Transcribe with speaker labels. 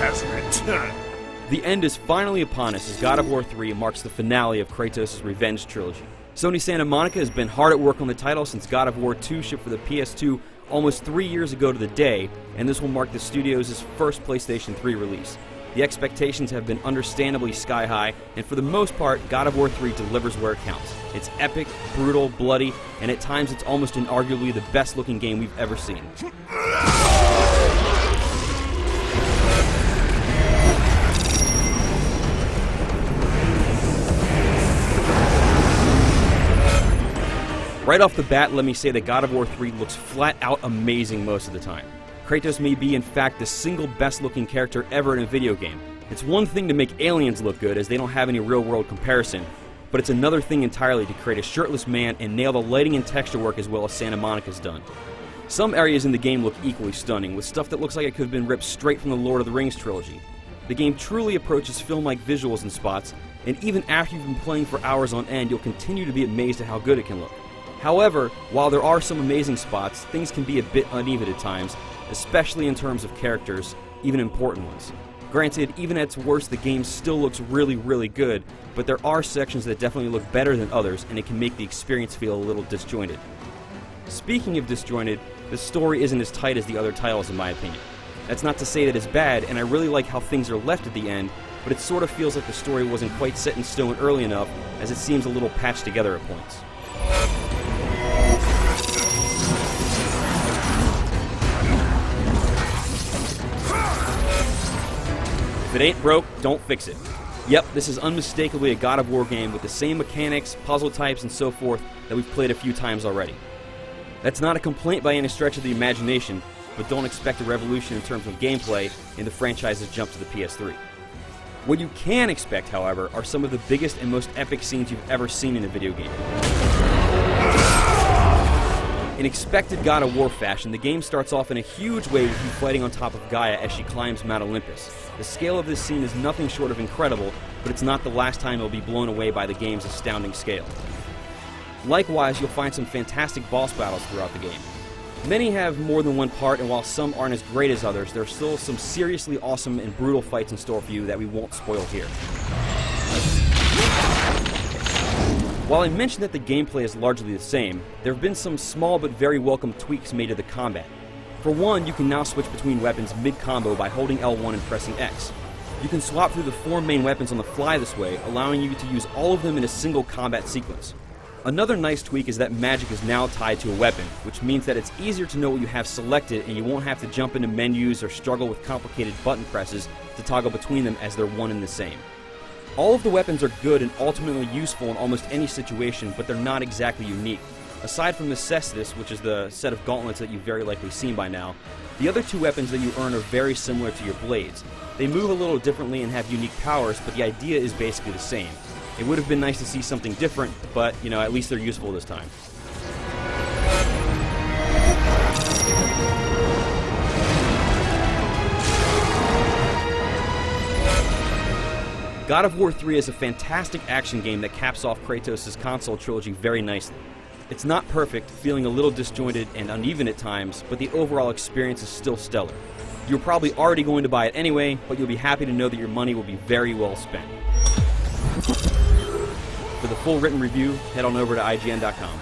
Speaker 1: has returned.
Speaker 2: The end is finally upon us as God of War 3 marks the finale of Kratos' Revenge trilogy. Sony Santa Monica has been hard at work on the title since God of War 2 shipped for the PS2 almost 3 years ago to the day, and this will mark the studio's first PlayStation 3 release. The expectations have been understandably sky high, and for the most part, God of War 3 delivers where it counts. It's epic, brutal, bloody, and at times it's almost inarguably the best looking game we've ever seen. Right off the bat, let me say that God of War 3 looks flat out amazing most of the time. Kratos may be in fact the single best looking character ever in a video game. It's one thing to make aliens look good as they don't have any real world comparison, but it's another thing entirely to create a shirtless man and nail the lighting and texture work as well as Santa Monica's done. Some areas in the game look equally stunning, with stuff that looks like it could have been ripped straight from the Lord of the Rings trilogy. The game truly approaches film-like visuals in spots, and even after you've been playing for hours on end, you'll continue to be amazed at how good it can look. However, while there are some amazing spots, things can be a bit uneven at times, especially in terms of characters, even important ones. Granted, even at its worst, the game still looks really, really good, but there are sections that definitely look better than others, and it can make the experience feel a little disjointed. Speaking of disjointed, the story isn't as tight as the other titles in my opinion. That's not to say that it's bad, and I really like how things are left at the end, but it sort of feels like the story wasn't quite set in stone early enough, as it seems a little patched together at points. If it ain't broke, don't fix it. Yep, this is unmistakably a God of War game with the same mechanics, puzzle types, and so forth that we've played a few times already. That's not a complaint by any stretch of the imagination, but don't expect a revolution in terms of gameplay in the franchise's jump to the PS3. What you can expect, however, are some of the biggest and most epic scenes you've ever seen in a video game. In expected God of War fashion, the game starts off in a huge way with you fighting on top of Gaia as she climbs Mount Olympus. The scale of this scene is nothing short of incredible, but it's not the last time it'll be blown away by the game's astounding scale. Likewise, you'll find some fantastic boss battles throughout the game. Many have more than one part, and while some aren't as great as others, there are still some seriously awesome and brutal fights in store for you that we won't spoil here. While I mentioned that the gameplay is largely the same, there have been some small but very welcome tweaks made to the combat. For one, you can now switch between weapons mid-combo by holding L1 and pressing X. You can swap through the 4 main weapons on the fly this way, allowing you to use all of them in a single combat sequence. Another nice tweak is that magic is now tied to a weapon, which means that it's easier to know what you have selected and you won't have to jump into menus or struggle with complicated button presses to toggle between them as they're one and the same. All of the weapons are good and ultimately useful in almost any situation, but they're not exactly unique. Aside from the Cestus, which is the set of gauntlets that you've very likely seen by now, the other 2 weapons that you earn are very similar to your blades. They move a little differently and have unique powers, but the idea is basically the same. It would have been nice to see something different, but, at least they're useful this time. God of War 3 is a fantastic action game that caps off Kratos' console trilogy very nicely. It's not perfect, feeling a little disjointed and uneven at times, but the overall experience is still stellar. You're probably already going to buy it anyway, but you'll be happy to know that your money will be very well spent. For the full written review, head on over to IGN.com.